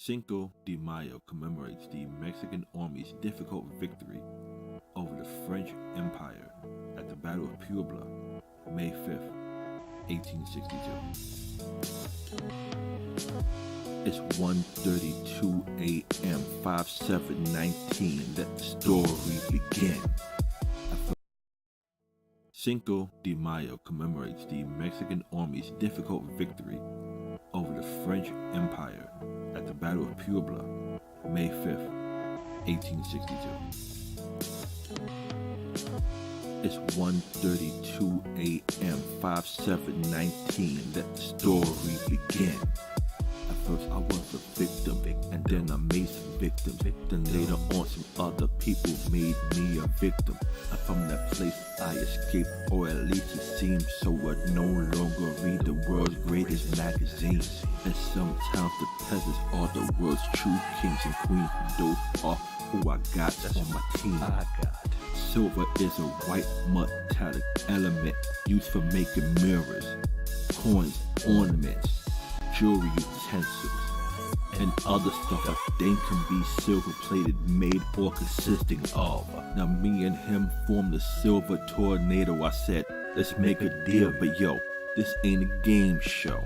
Cinco de Mayo commemorates the Mexican Army's difficult victory over the French Empire at the Battle of Puebla, May 5th, 1862. It's 1:32 a.m. 5/7/19. Let the story begin. Cinco de Mayo commemorates the Mexican Army's difficult victory over the French Empire at the Battle of Puebla, May 5th, 1862. It's 1:32 a.m. 5/7/19. Let the story begin. At first I was a victim, and then I made some victims. Then later on some other people made me a victim. And from that place I escaped, or at least it seems so. I no longer read the world's greatest magazines. And sometimes the peasants are the world's true kings and queens. Those are who I got on my team. Silver is a white metallic element used for making mirrors, coins, ornaments, jewelry utensils, and other stuff that they can be silver plated, made, or consisting of. Now me and him formed the silver tornado. I said, let's make a deal, but yo, this ain't a game show.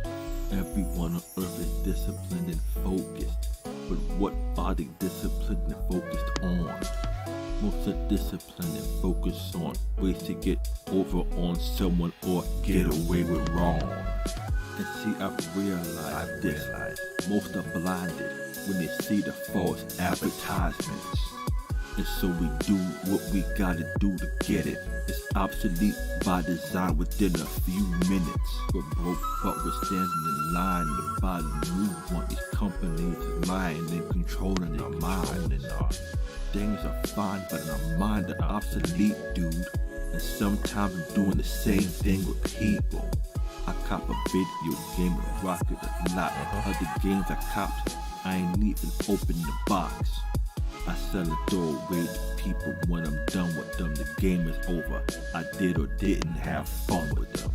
Everyone on earth is disciplined and focused, but what are they disciplined and focused on? Most are disciplined and focused on ways to get over on someone or get away with wrong. And see, I've realized this. Most are blinded when they see the false advertisements. And so we do what we gotta do to get it. It's obsolete by design within a few minutes. We're broke, but we're standing in line to buy the new one. These companies is lying and controlling our mind. And our things are fine, but in our mind are obsolete, dude. And sometimes I'm doing the same thing with people. I cop a video game and rock it a lot. Other games I copped, I ain't even open the box. I sell it, throw away to people when I'm done with them. The game is over. I did or didn't have fun with them.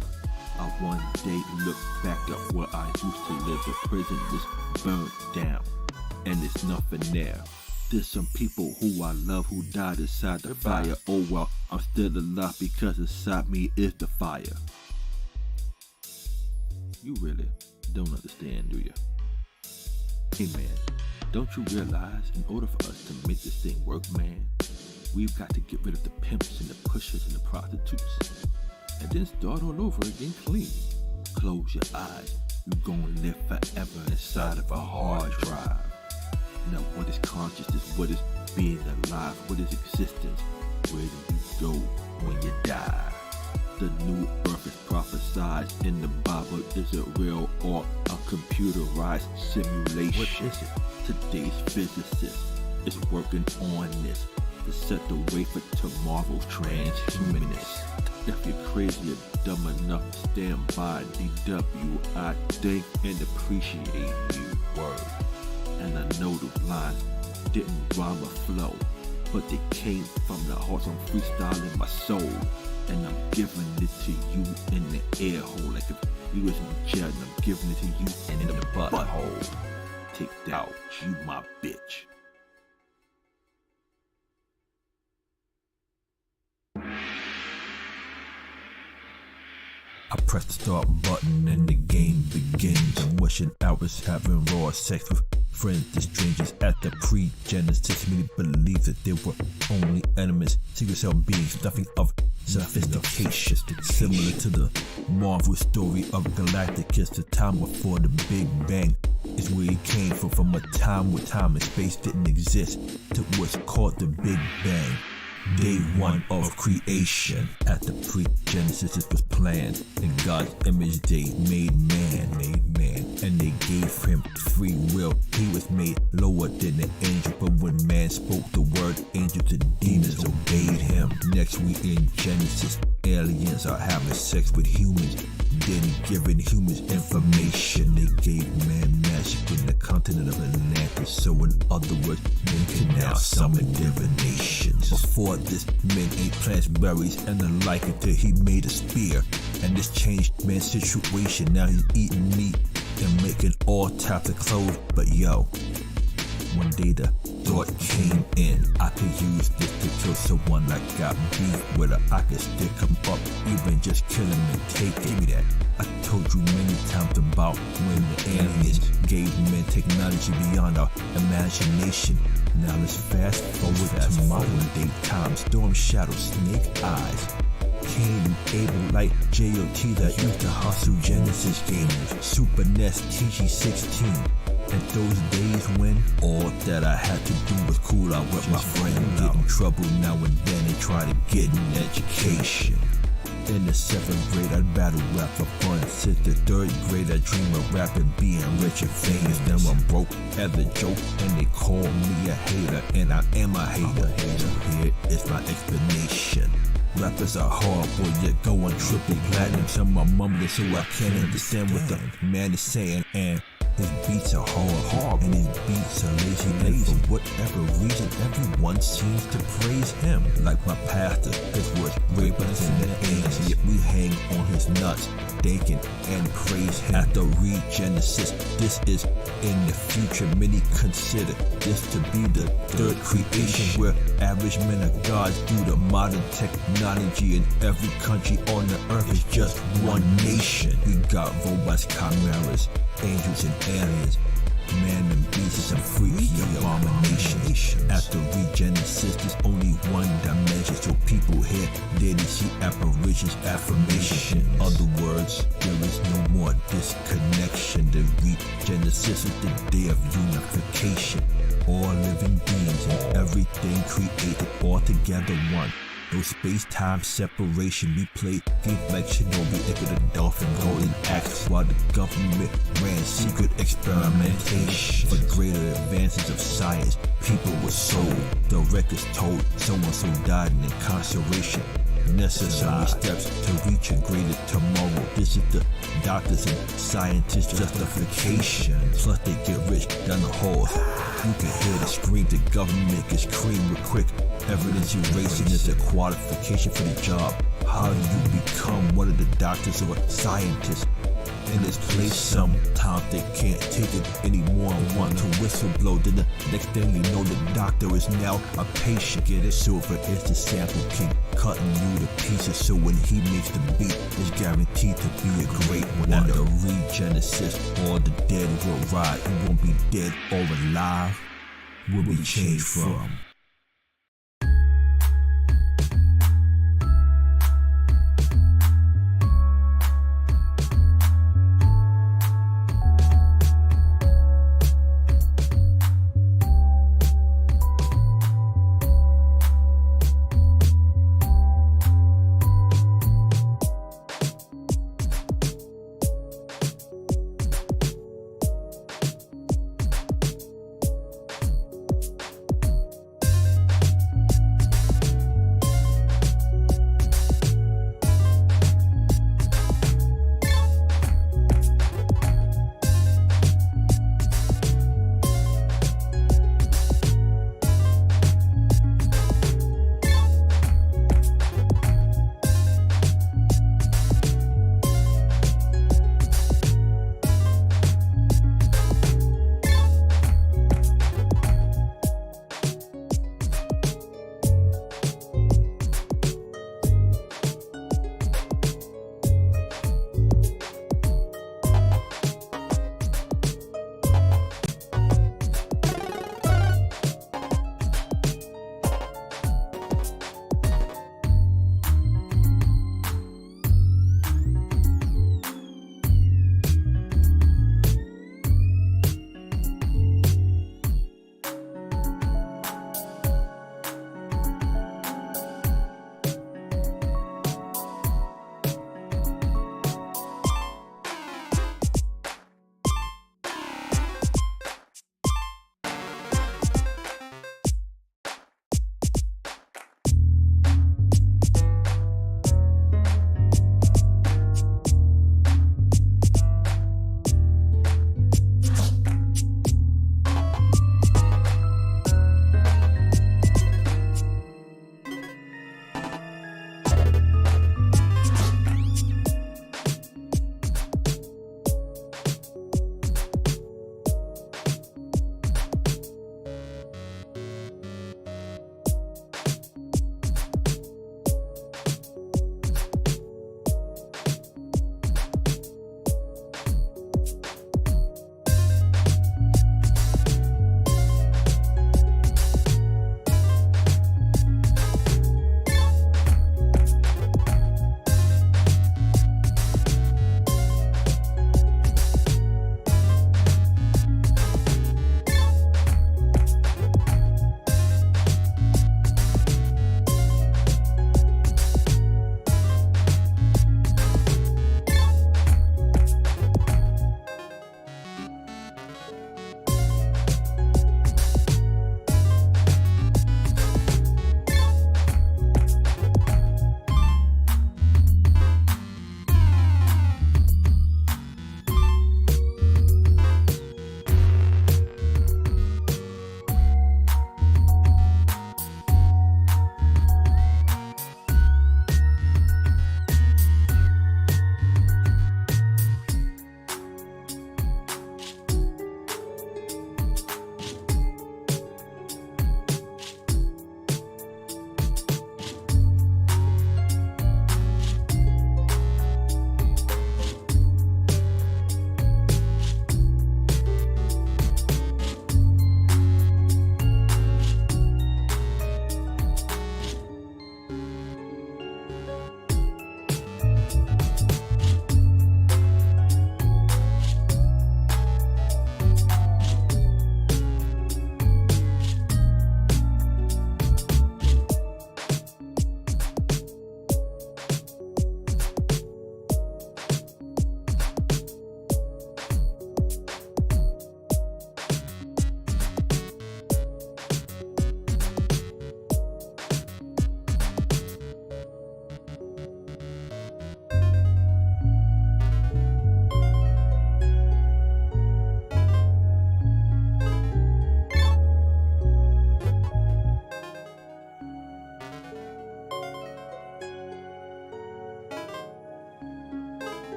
I one day look back at where I used to live. The prison is burned down, and there's nothing there. There's some people who I love who died inside the fire. Oh well, I'm still alive because inside me is the fire. You really don't understand, do you? Hey man, don't you realize in order for us to make this thing work, man, we've got to get rid of the pimps and the pushers and the prostitutes, and then start all over again clean. Close your eyes, you're gonna live forever inside of a hard drive. Now what is consciousness? What is being alive? What is existence? Where do you go when you die? The new earth is prophesied in the Bible. Is it real or a computerized simulation? What is it? Today's physicist is working on this to set the way for tomorrow's transhumanists. If you're crazy or dumb enough to stand by DW, I thank and appreciate you. Word. And I know those lines didn't rhyme or flow, but they came from the heart. I'm freestyling my soul, and I'm giving it to you in the air hole. Like if you was in jail and I'm giving it to you in the butthole. Take that out, you my bitch. I press the start button and the game begins. I'm wishing I was having raw sex with friends and strangers at the pre-Genesis. Many believe that they were only enemies, secret cell beings, nothing of sophistication. Similar to the Marvel story of Galacticus, the time before the Big Bang is where he came from a time where time and space didn't exist, to what's called the Big Bang. Day one of creation. At the pre-Genesis it was planned. In God's image they made man, and they gave him free will. He was made lower than an angel, but when man spoke the word, angels and demons obeyed him. Next week in Genesis, aliens are having sex with humans, then giving humans information. They gave man magic in the continent of Atlantis, so in other words, men can now summon divinations. Before this, men ate plants, berries, and the like until he made a spear, and this changed man's situation. Now he's eating meat and making all types of clothes, but yo, One day the thought came in, I could use this to kill someone like got beef with her. I could stick him up, even just kill him and take it. Give me that. I told you many times about when the aliens gave men technology beyond our imagination. Now let's fast forward to modern day times. Storm Shadow, Snake Eyes, Cain and Abel, like J.O.T. that used to hustle Genesis games, Super NES, TG16. And those days when all that I had to do was cool out with my friend, get in trouble now and then and try to get an education. In the 7th grade, I'd battle rap for fun. Since the 3rd grade, I dream of rapping, being rich and famous. Then I'm broke as a joke, and they call me a hater, and I am a hater. So here is my explanation. Rappers are horrible, yet going triple platinum. Some are mumbling, so I can't understand what the man is saying. And his beats are horrible, and his beats are lazy. And for whatever reason, everyone seems to praise him. Like my pastor, his words rape us in the ends, yet we hang on his nuts, thanking and praise him. After Regenesis, this is in the future. Many consider this to be the 3rd creation, where average men are gods due to modern technology. In every country on the earth is just one nation. We got robots, chimeras, angels and aliens, man and beasts, some freaky abomination. After Regenesis, there's only one dimension, so people here daily see apparitions, affirmation. In other words, there is no more disconnection. The Regenesis is the day of unification. All living beings and everything created all together one. No space-time separation. We played games like Shinobi, Echo the Dolphin, Golden Axe, while the government ran secret experimentation. For greater advances of science, people were sold. The records told so-and-so died in incarceration. Necessary steps to reach a greater tomorrow. This is the doctors and scientists' justification. Plus they get rich down the halls. You can hear the scream, the government gets cream real quick. Evidence erasing is a qualification for the job. How do you become one of the doctors or scientists? In this place, sometimes they can't take it anymore and want to whistle blow. Then the next thing you know, the doctor is now a patient. Get it? Silver is the sample king, cutting you to pieces. So when he makes the beat, it's guaranteed to be a great one. Under Regenesis, all the dead will ride. You won't be dead or alive. Will be changed from.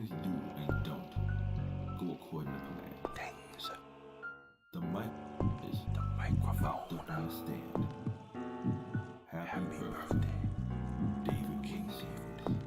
things do and don't go according to plan. Things. The mic is The microphone. the stand. Happy birthday. David King David.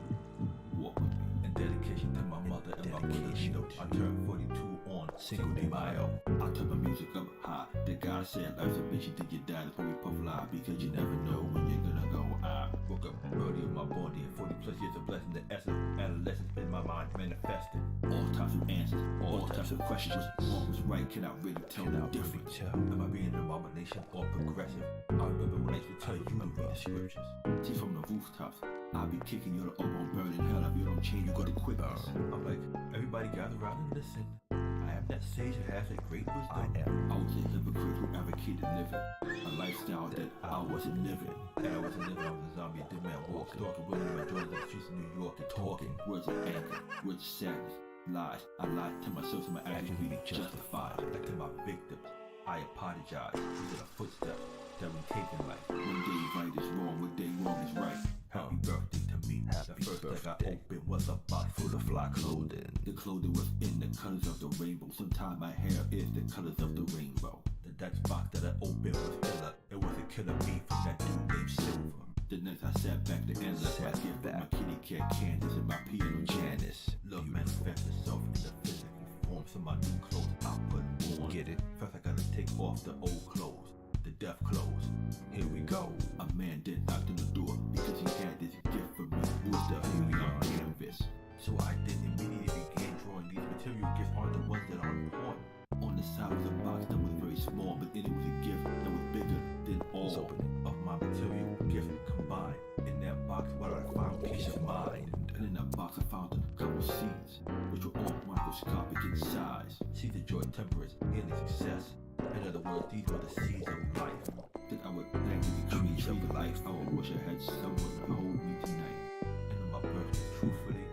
Walk with me. In dedication to my mother and my brother, you know, I turned 42 on Cinco de Mayo. I turn my music up high. The guy said life's a bitch, you think you die, that's when we puff lie, because you never know when you're gonna go. I Woke up early on my born day, 40 plus years of blessing. The essence of adolescence in my mind manifested. all types of answers, all types of questions. What was right? Can I really tell the difference? Am I being an abomination or progressive? I remember when I used to tell you to read the scriptures. See from the rooftops, I'll be kicking you to open burning hell. If you don't change, you go to quickness. I'm like, everybody gather around and listen. I am that sage that has a great wisdom. I was a hypocrite who advocated living a lifestyle that I wasn't living. And I wasn't living, I was a zombie, a dead man walk, stalking women, my joints on the streets of New York and talking. Words of anger, words of sadness, lies. I lied to myself so my actions be justified. Like to my victims, I apologize. These are the footsteps that we take in life. One day right is wrong, one day wrong is right. Happy birthday to me. The first thing I opened was a box full of fly clothing. The clothing was in the colors of the rainbow. Sometimes my hair is the colors of the rainbow. The next box that I opened was killer. It was a killer bee from that dude named Silver. The next I sat back to end left my gift with my kitty cat Candace and my piano Janice. Love manifests itself in the physical form, so my new clothes I put on. Get it? First I gotta take off the old clothes, the deaf clothes. Here we go. A man did knock on the door because he had this gift for me. Was the beauty on canvas. So I did immediately begin drawing. These material gifts are the ones that are important. On the side was a box that was very small, but in it was a gift that was bigger than all Of my material gifts combined. In that box, what I found peace of mind. And in that box I found a couple seeds, which were all microscopic in size. Seeds of joy, temperance, healing, success. In other words, these were the seeds of life. That I would thank the trees of life. I would wish I had someone to hold me tonight. And on my birthday, truthfully,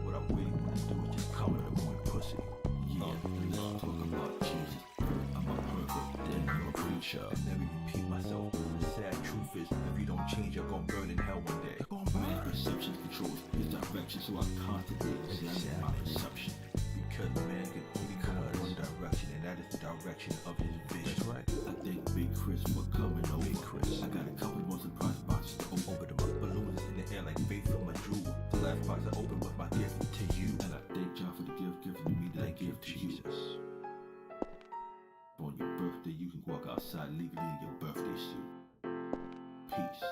what I really want to do is just come in the morning pussy. Yeah, and let's talk about Jesus. I'm a perfect, then I'm a preacher. And never repeat myself. The sad truth is, if you don't change, you're gonna burn in hell one day. Man's perception controls his direction, so I constantly examine my perception. Because man can only go in one direction, and that is the direction of his vision. That's right. I think Big Chris for coming over. Big Chris. I got a couple more surprise boxes to open. Open them up, balloons in the air like faith from a jewel. The last box I opened was my gift to you. And I thank John for the gift given to me that I give to you. Jesus. On your birthday, you can walk outside legally in your birthday suit. Peace.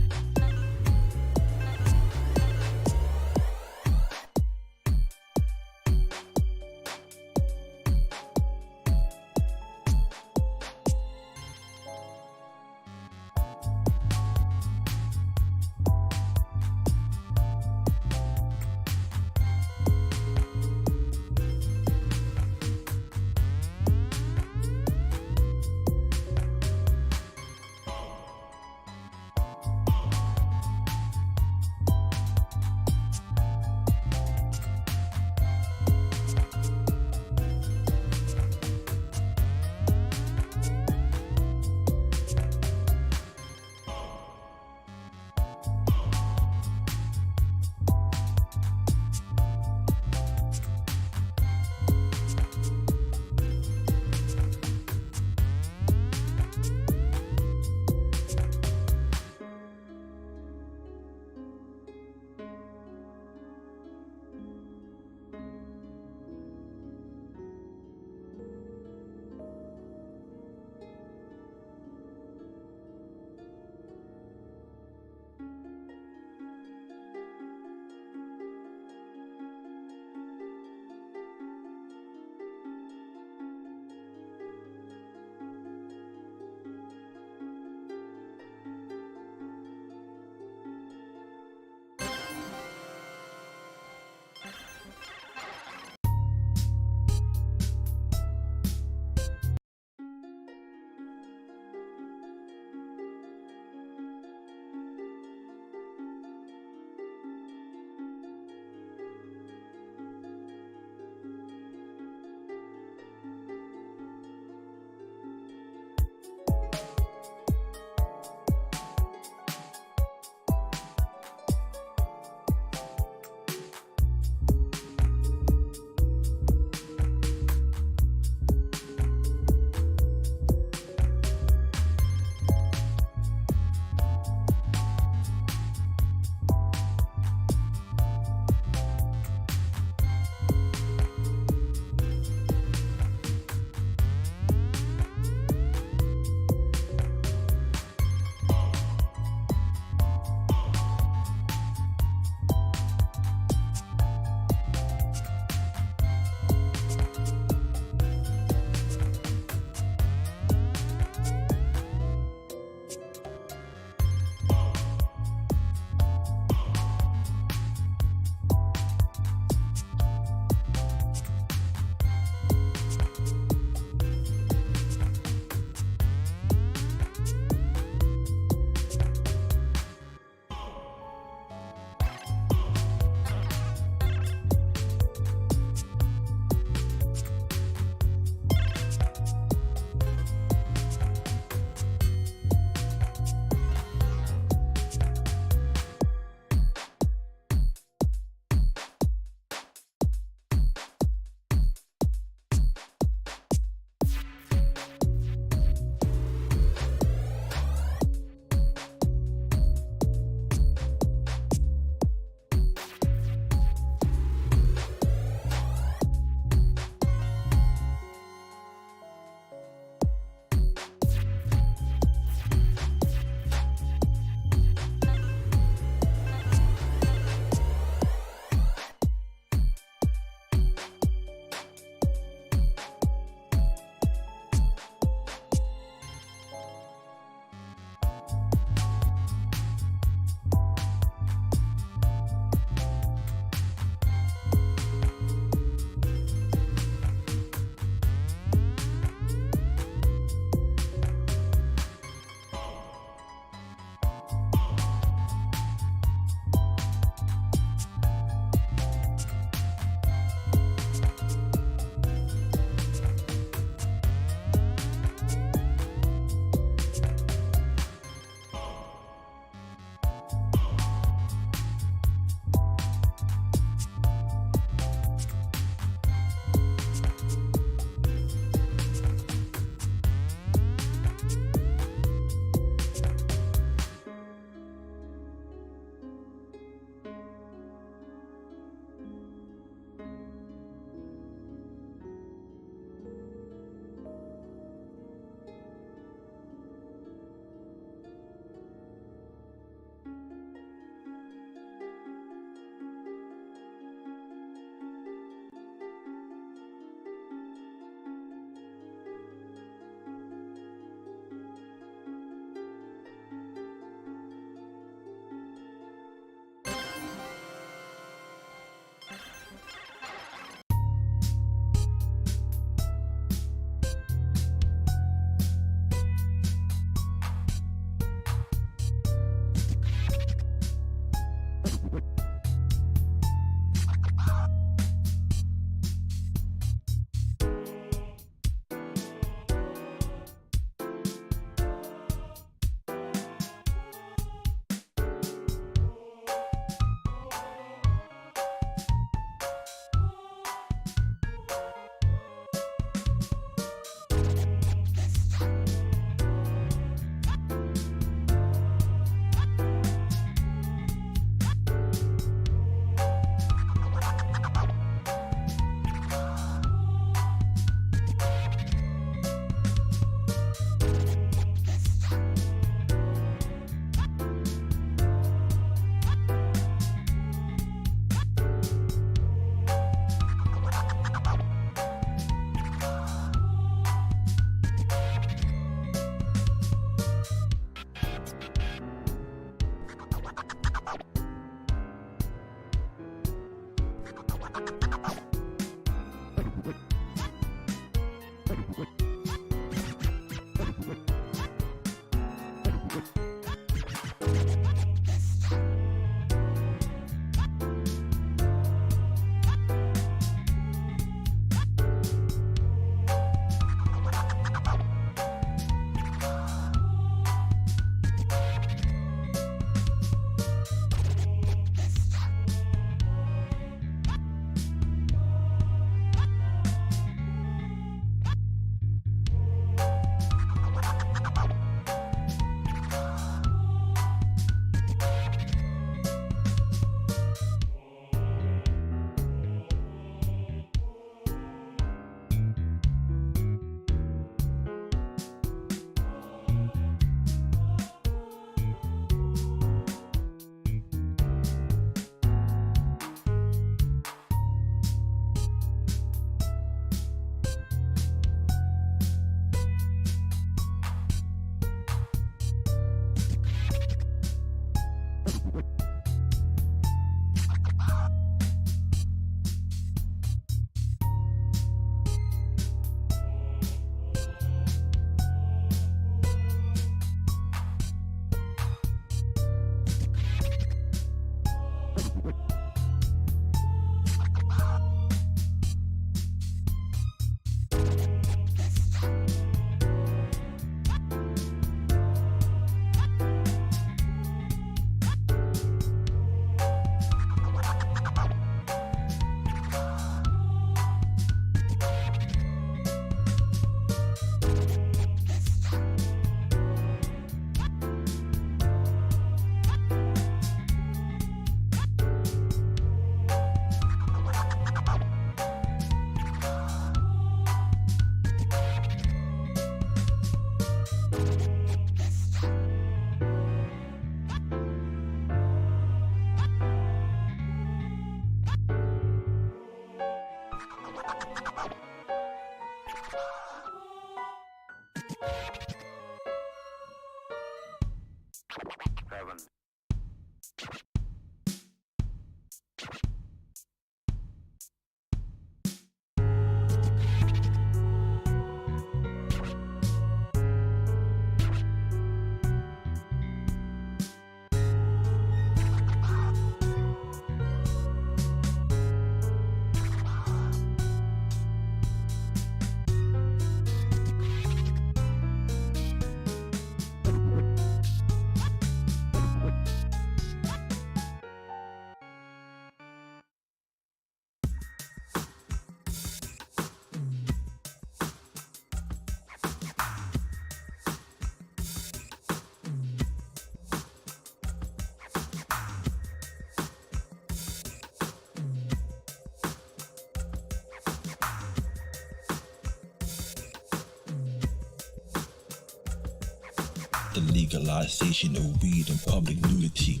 The legalization of weed and public nudity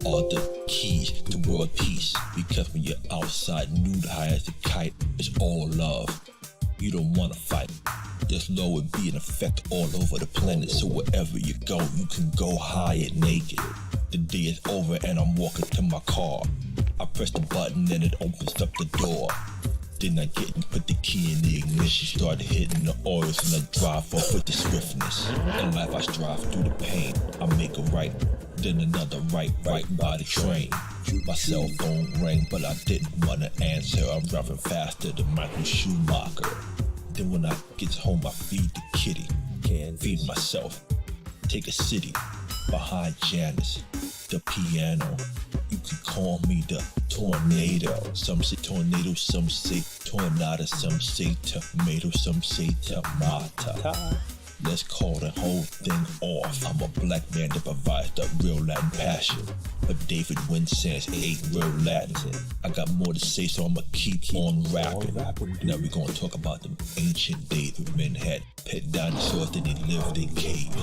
are the keys to world peace. Because when you're outside nude high as a kite, it's all love. You don't wanna fight. This law would be in effect all over the planet, so wherever you go, you can go high and naked. The day is over and I'm walking to my car. I press the button and it opens up the door. Then I get and put the key in the ignition, start hitting the oils and I drive off with the swiftness. In life I strive through the pain, I make a right, then another right by the train. My cell phone rang, but I didn't wanna answer. I'm driving faster than Michael Schumacher. Then when I get home I feed the kitty, feed myself, take a city, behind Janice, the piano. You can call me the tornado. Some say tornado, some say tornado, some say tomato, some say tomato. Let's call the whole thing off. I'm a black man that provides the real Latin passion, but David Winsans ain't real Latin. I got more to say, so I'ma keep on rapping. Now we gonna talk about them ancient days when men had pet dinosaurs and they lived in caves.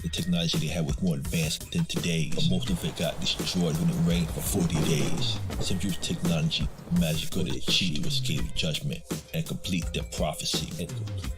The technology they had was more advanced than today's, but most of it got destroyed when it rained for 40 days. Some use technology, magic, or they cheat to escape judgment and complete their prophecy.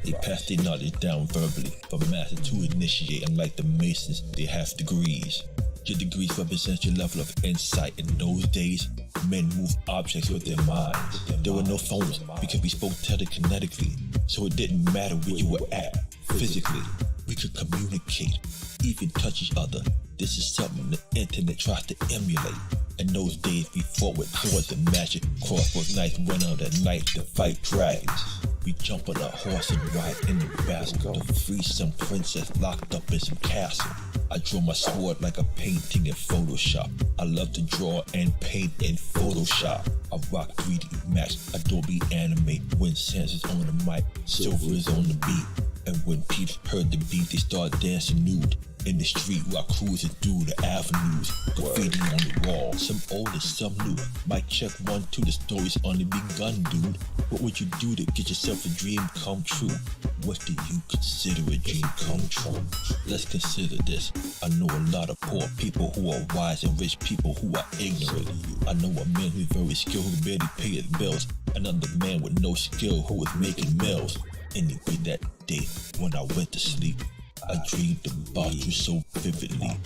They pass their knowledge down verbally from master to initiate, and like the Masons, they have degrees. Your degrees represent your level of insight. In those days, men moved objects with their minds. There were no phones because we spoke telekinetically, so it didn't matter where you were at physically. We could communicate, even touch each other. This is something the internet tries to emulate. In those days, we fought with swords and magic, crossbow knives, went out at night to fight dragons. We jump on a horse and ride in the basket to free some princess locked up in some castle. I draw my sword like a painting in Photoshop. I love to draw and paint in Photoshop. I rock 3D Max, Adobe Animate. When Sans is on the mic, Silver is on the beat. And when people heard the beat, they start dancing nude in the street while cruising through the avenues. Graffiti on the wall, some old and some new. Mic check 1, 2, the story's only begun, dude. What would you do to get yourself a dream come true? What do you consider a dream come true? Let's consider this. I know a lot of poor people who are wise and rich people who are ignorant. I know a man who's very skilled who barely pay his bills. Another man with no skill who is making meals. Anyway, that day when I went to sleep, I dreamed about you so vividly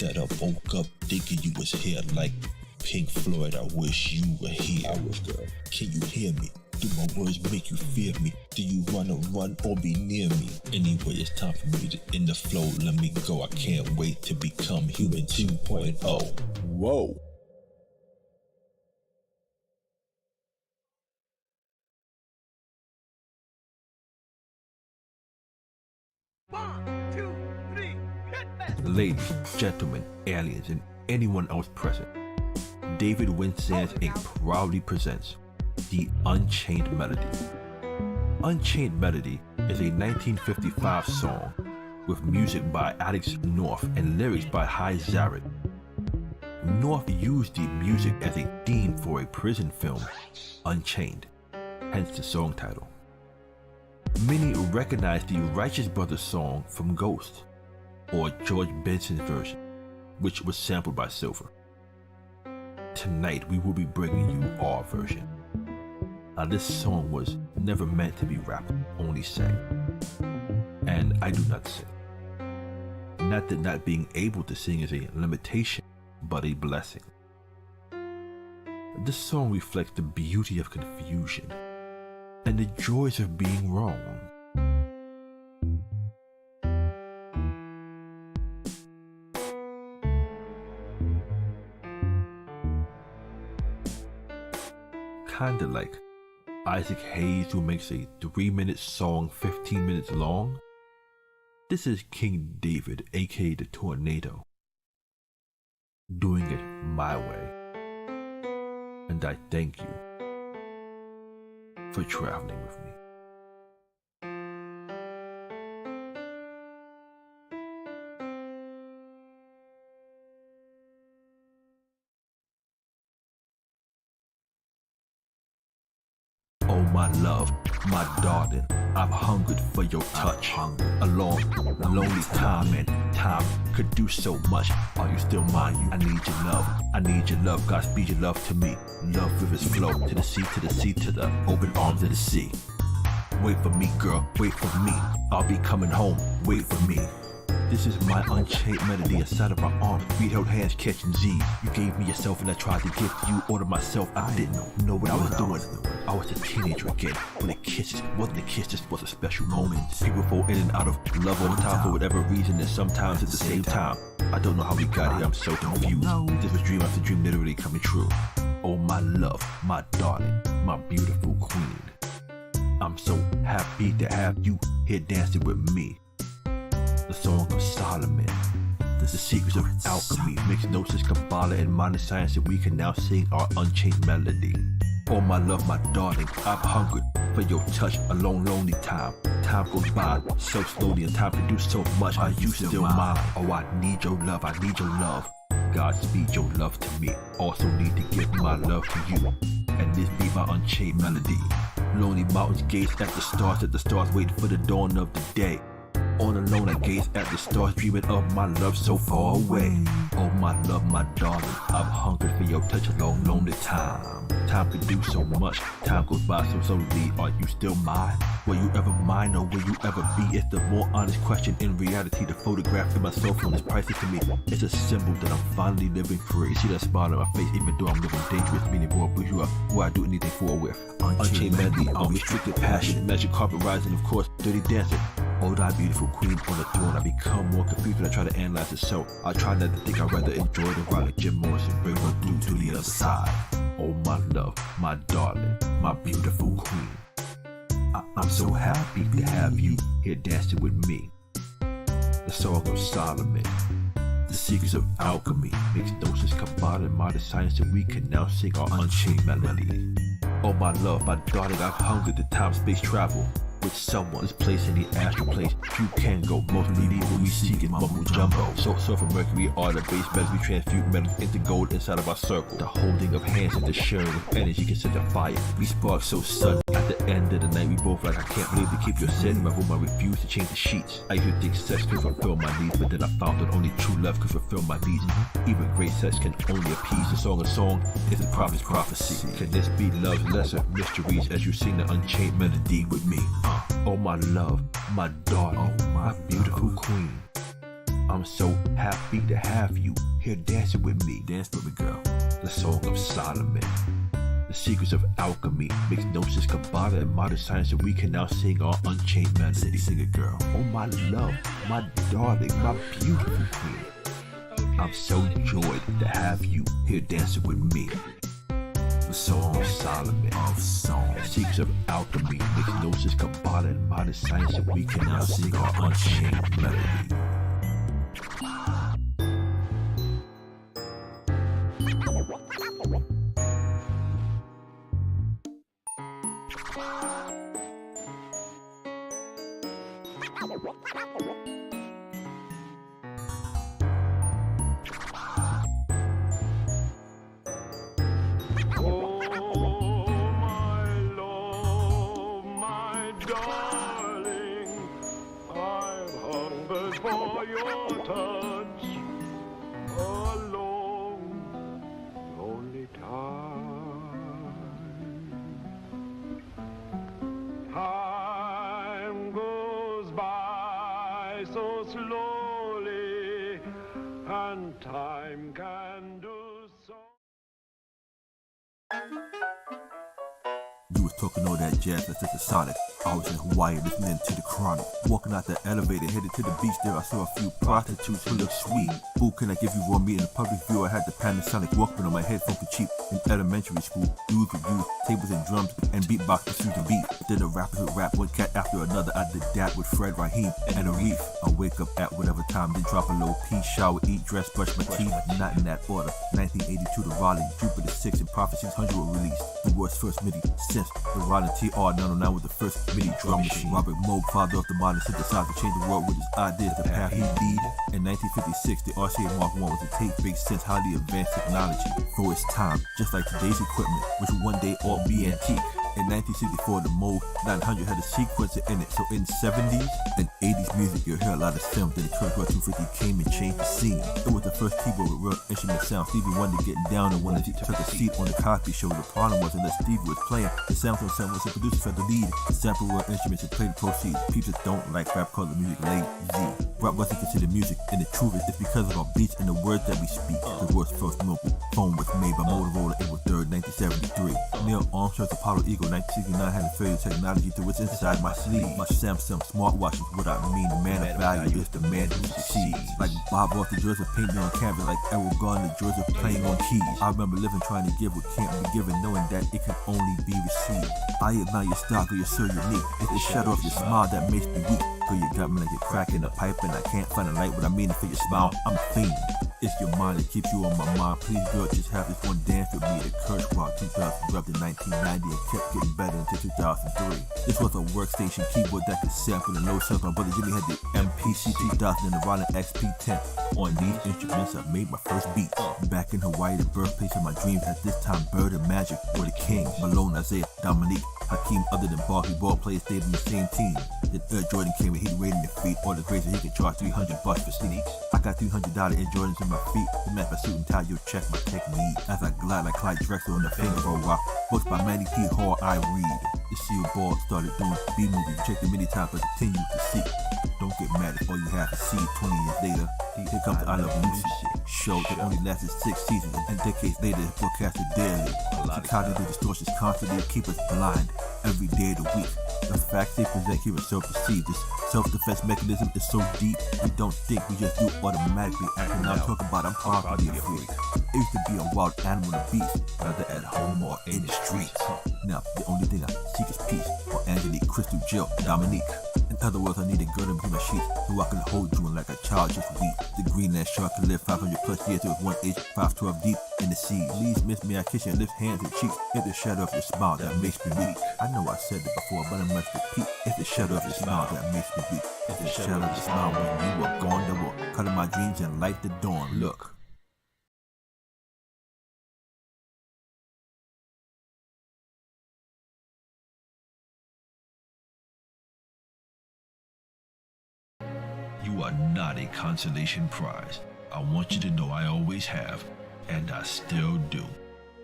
that I woke up thinking you was here like Pink Floyd. I wish you were here. Can you hear me? Do my words make you fear me? Do you wanna run or be near me? Anyway, it's time for me to end the flow. Let me go. I can't wait to become human 2.0. Whoa. Ladies, gentlemen, aliens, and anyone else present, David Winsans Inc. proudly presents The Unchained Melody. Unchained Melody is a 1955 song with music by Alex North and lyrics by Hy Zarek. North used the music as a theme for a prison film, Unchained, hence the song title. Many recognize the Righteous Brothers song from Ghost, or George Benson's version, which was sampled by Silver. Tonight we will be bringing you our version. Now this song was never meant to be rapped, only sang. And I do not sing. Not that not being able to sing is a limitation, but a blessing. This song reflects the beauty of confusion and the joys of being wrong. Kinda like Isaac Hayes, who makes a 3-minute song 15 minutes long. This is King David, aka the Tornado, doing it my way. And I thank you for traveling with me. Oh my love, my darling, I've hungered for your touch. A long, lonely time, and time could do so much. Are you still mine? I need your love. I need your love. God, speed your love to me. Love rivers flow to the sea, to the sea, to the open arms of the sea. Wait for me, girl, wait for me. I'll be coming home, wait for me. This is my unchained melody inside of my arms. We held hands catching Z's. You gave me yourself and I tried to give you all of myself. I didn't know what I was doing. I was a teenager again. When the kisses wasn't a kiss, just was a special moment. People fall in and out of love all the time for whatever reason, and sometimes at the same time. I don't know how we got here, I'm so confused. This was dream after dream literally coming true. Oh my love, my darling, my beautiful queen. I'm so happy to have you here dancing with me. The Song of Solomon, the secrets of alchemy, mixed gnosis, Kabbalah, and modern science, and we can now sing our unchained melody. Oh my love, my darling, I've hungered for your touch a long, lonely time. Time goes by so slowly, and time can do so much. Are you still mine? Oh, I need your love, I need your love. God, speed your love to me. Also need to give my love to you, and this be my unchained melody. Lonely mountains gaze at the stars waiting for the dawn of the day. All alone I gaze at the stars, dreaming of my love so far away. Oh my love, my darling, I've hungered for your touch a long, lonely time. Time can do so much, time goes by so slowly. Are you still mine? Will you ever mine, or will you ever be? It's the more honest question. In reality, the photograph in my cell phone is priceless to me. It's a symbol that I'm finally living free. See that smile on my face, even though I'm living dangerous, meaning more who you are, who I do anything for with. Unchained melody, unrestricted passion, magic carpet rising, of course, dirty dancing. Oh, thy beautiful queen on the throne. I become more confused when I try to analyze it, so I try not to think. I'd rather enjoy the ride like Jim Morrison, bring her through to the other side. Oh my love, my darling, my beautiful queen. I'm so happy to have you here dancing with me. The Song of Solomon, the secrets of alchemy, mixed gnosis, Kabbalah, and modern science, and we can now sing our unchained melody. Oh my love, my darling, I've hungered to time-space travel with someone. This place in the astral place you can go. Most leading when we seek in mumble jumbo. So sulfur, mercury are the base metals. We transmute metals into gold inside of our circle. The holding of hands and the sharing of energy can set a fire. We spark so sudden. At the end of the night, we both like, I can't believe to keep your set in my room. I refuse to change the sheets. I used to think sex could fulfill my needs, but then I found that only true love could fulfill my needs. Even great sex can only appease. The song of song is the prophet's prophecy. Can this be love's lesser mysteries as you sing the unchained melody with me? Oh my love, my darling, my beautiful queen. I'm so happy to have you here dancing with me. Dance with me, girl. The Song of Solomon, the secrets of alchemy, mixed gnosis, Kabbalah, and modern science, and we can now sing our unchained melody. Sing it, girl. Oh my love, my darling, my beautiful queen. I'm so joyed to have you here dancing with me. The Song of Solomon, the secrets of alchemy, mixed gnosis, Kabbalah, and modern science, and we can now sing our unchained melody. For your touch, a long, lonely time. Time goes by so slowly, and time can do so. You was talking all that jazz that's just a sonic. I was in Hawaii listening to the Chronic. Walking out the elevator, headed to the beach there, I saw a few prostitutes who looked sweet. Boo, can I give you raw meat? In the public view, I had the Panasonic Walkman on my head, funky cheap. In elementary school, dudes would use tables and drums and beatbox to suit the beat. Then the rappers would rap one cat after another. I did that with Fred Raheem and Arif. I wake up at whatever time, then drop a low pee, shower, eat, dress, brush my teeth. Not in that order. 1982 to Raleigh, Jupiter 6 and Prophet 600 were released. The world's first MIDI since the Raleigh TR-909 was the first MIDI drum machine. Robert Moog, father of the modern synthesizer, changed the world with his ideas, the path he lead. In 1956, the RCA Mark I was a tape-based since highly advanced technology for its time, just like today's equipment, which will one day all be antique. In 1964, the Moog 900 had a sequencer in it, so in 70s and 80s music, you'll hear a lot of synth. Then the Kurzweil 250 came and changed the scene. It was the first keyboard with real instrument sound. Stevie Wonder getting down and wanted to took a seat on the Cosby Show. The problem was that Stevie was playing, the sample was the producer felt the lead. The sample real instruments and play the proceeds. People don't like rap cause the music lazy. Rap wasn't considered music, and the truth is it's because of our beats and the words that we speak. The world's first mobile phone was made by Motorola April 3rd, 1973. Neil Armstrong's Apollo Eagle 1969 had a further technology to what's inside my sleeve. My Samsung smartwatch is what I mean. The man of value is the man who succeeds. Like Bob Ross, the Joseph painting on canvas, like Errol Garner, the Joseph playing on keys. I remember living trying to give what can't be given, knowing that it can only be received. I admire your style, cause you're so unique. It's the shadow of your smile that makes me weak. Cause you got me like you're cracking a pipe and I can't find a light. What I mean for your smile, I'm a fiend. It's your mind that keeps you on my mind. Please, girl, just have this one dance with me. The Kurzweil 2000 dropped in 1990 and kept getting better until 2003. This was a workstation keyboard that could sample and low sample. My brother Jimmy had the MPC 2000 and the Roland XP10. On these instruments, I made my first beat. Back in Hawaii, the birthplace of my dreams. At this time, Bird and Magic were the king. Malone, Isaiah, Dominique, Hakeem, other than ball players stayed in the same team. Then Jordan came and he rated the feet. All the grades that he could charge $300 for sneaks. I got $300 in Jordans in my feet. The match my suit and tie, you'll check my technique. As I glide like Clyde Drexler on the finger for a while. Books by Manny P. Hall, I read. The Seal Ball started doing B-movies. Checked it many times, but continue to see. Don't get mad if all you have to see 20 years later. Here comes the I Love Lucy show that only lasted 6 seasons and decades later it's broadcasted daily. Cognitive distortions constantly keep us blind every day of the week. The facts they present keep us self-deceived. This self-defense mechanism is so deep we don't think, we just do automatically. Acting now talk about I'm properly a freak. It used to be a wild animal and beast, whether at home or in the streets. Now the only thing I seek is peace. Or Angelique, Crystal, Jill, Dominique. In other words, I need a girl to be my sheets so I can hold you like a child just weep. The Greenland shark can live 500 plus years with 1 inch, 512 deep in the sea. Please miss me, I kiss your lips, hands and cheeks. It's the shadow of your smile that makes me weak. I know I said it before, but I must repeat. It's the shadow of your smile that makes me weak. It's the shadow of your smile when you were gone, that will color my dreams and light the dawn. Look. You are not a consolation prize. I want you to know I always have, and I still do.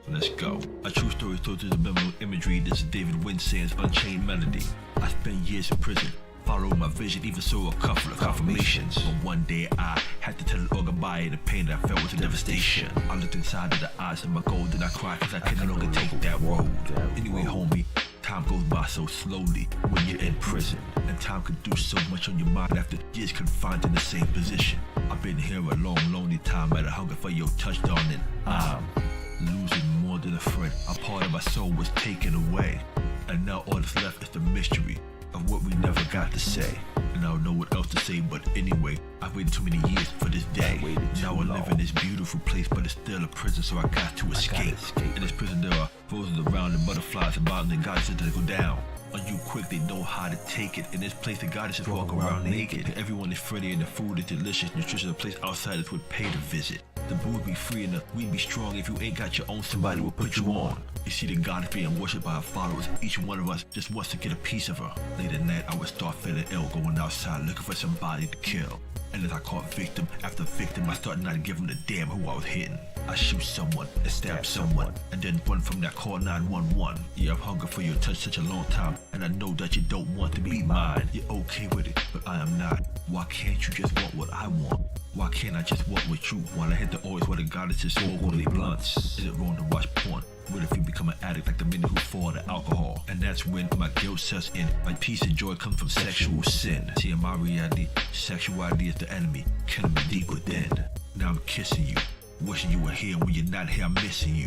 Let's go. A true story told through the memorable imagery. This is David Winsand's Unchained Melody. I spent years in prison, followed my vision, even saw a couple of confirmations. But one day I had to tell an organ goodbye, and the pain that I felt was a devastation. I looked inside of the eyes of my goal, and I cried cause I can no longer take that road. Anyway, homie, time goes by so slowly when you're in prison, and time can do so much on your mind after years confined in the same position. I've been here a long, lonely time, at a hunger for your touch, darling. I'm losing more than a friend. A part of my soul was taken away, and now all that's left is the mystery of what we never got to say. And I don't know what else to say, but anyway, I've waited too many years for this day. Now I live in this beautiful place, but it's still a prison, so I got to escape. In this prison there are roses around and butterflies and mountains and goddesses that go down. Are you quick? They know how to take it. In this place, the goddesses walk around naked. Everyone is friendly and the food is delicious. Nutrition, a place outsiders would pay to visit. The boo would be free and the we'd be strong. If you ain't got your own, somebody will put you on. You see the goddess being worshipped by her followers. Each one of us just wants to get a piece of her. Late at night, I would start feeling ill, going outside looking for somebody to kill. And as I caught victim after victim, I started not giving a damn who I was hitting. I shoot someone and stab someone, and then run from that call 911. Yeah, I've hungered for your touch such a long time, and I know that you don't want to be mine. You're okay with it, but I am not. Why can't you just want what I want? Why can't I just walk with you while I hit the oils where the goddesses smoke only blunts? Is it wrong to watch porn? What if you become an addict like the men who fall to alcohol? And that's when my guilt sets in. My peace and joy come from sexual sin. See, in my reality, sexuality is the enemy, killing me deep within. Now I'm kissing you, wishing you were here. When you're not here, I'm missing you.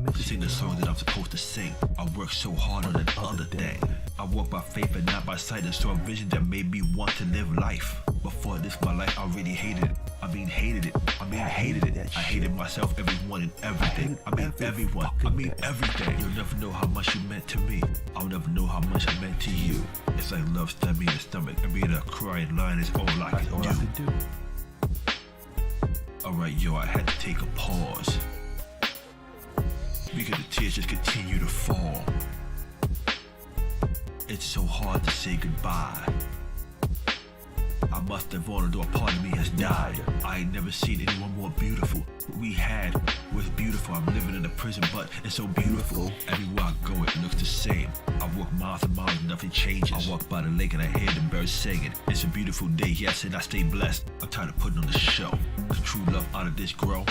This ain't the song that I'm supposed to sing. I work so hard on that other thing. I walk by faith and not by sight, and saw a vision that made me want to live life. Before this, my life, I really hated it. I hated it. I hated myself, everyone, and everything. Everyone. Everything. You'll never know how much you meant to me. I'll never know how much I meant to you. It's like love stabbed me in the stomach, and being a crying lion is all I can do. Alright, yo, I had to take a pause because the tears just continue to fall. It's so hard to say goodbye. I must have fallen, though a part of me has died. I ain't never seen anyone more beautiful. What we had was beautiful. I'm living in a prison, but it's so beautiful. Everywhere I go, it looks the same. I walk miles and miles, nothing changes. I walk by the lake and I hear the birds singing. It's a beautiful day, yes, and I stay blessed. I'm tired of putting on the show. Can true love out of this grow?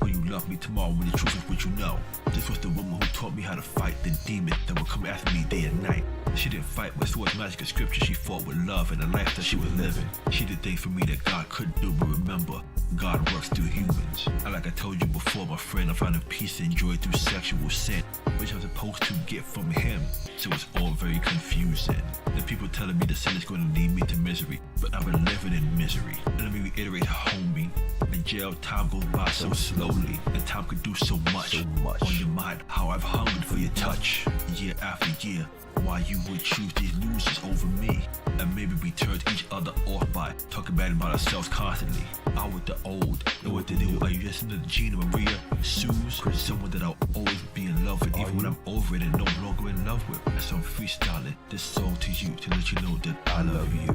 Will you love me tomorrow when the truth is what you know? This was the woman who taught me how to fight the demon that would come after me day and night. She didn't fight with swords, magic, and scripture. She fought with love and the life that she was living. She did things for me that God couldn't do, but remember, God works through humans. And like I told you before, my friend, I'm finding peace and joy through sexual sin, which I'm supposed to get from him. So it's all very confusing. The people telling me the sin is going to lead me to misery, but I've been living in misery. Let me reiterate, homie. In jail, time goes by so slowly, and time could do so much on your mind. How I've hungered for your touch, year after year. Why you would choose these losers over me? And maybe we turned each other off by talking bad about ourselves constantly. I with the old, know what to do. Are you listening to Gina Maria, Suze? Someone that I'll always be in love with, even when I'm over it and no longer in love with. So I'm freestyling this song to you to let you know that I love you.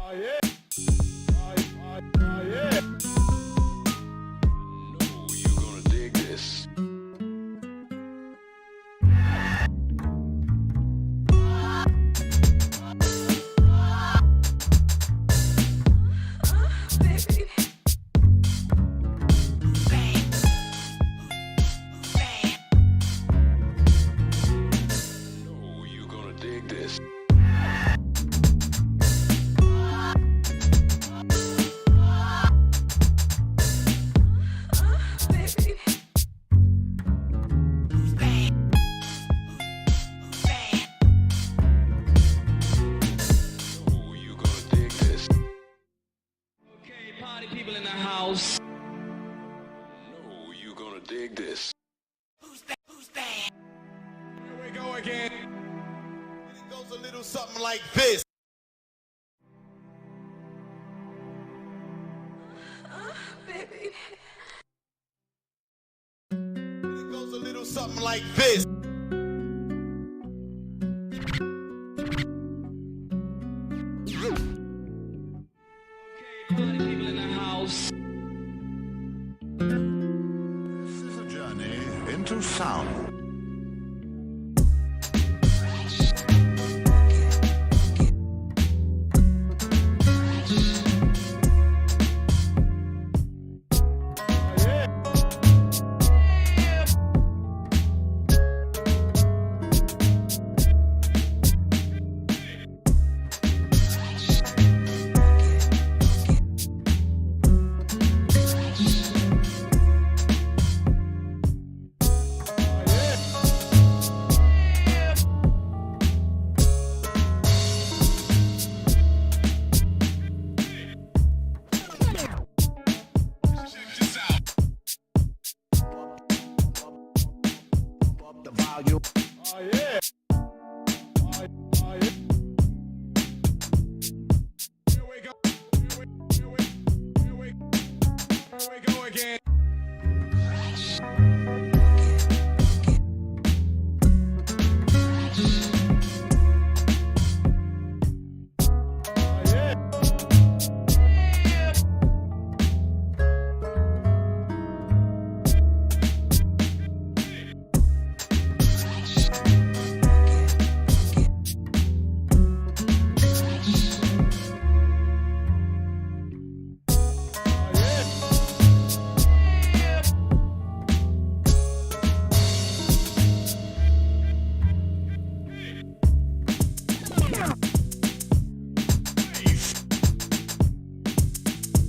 Know you're gonna dig this. Know you're gonna dig this. Know you're gonna dig this. Okay, party people in the house. Know you're gonna dig this. Here we go again. And it goes a little something like this. And it goes a little something like this. Okay, party people in the house. This is a journey into sound. The volume. Here we go. Here we go again.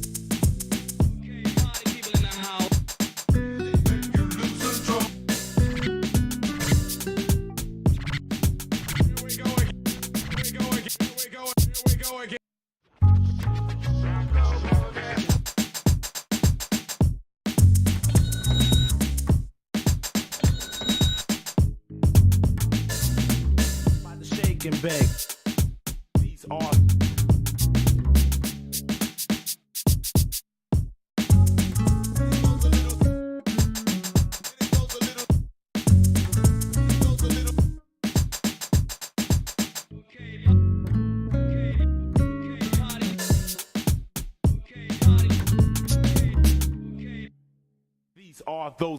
Okay, party people in the house. Here we go again. Here we go again. By the shake and bake. These are. Okay, party. Okay, party. Okay. These are those.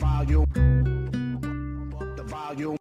volume. The volume.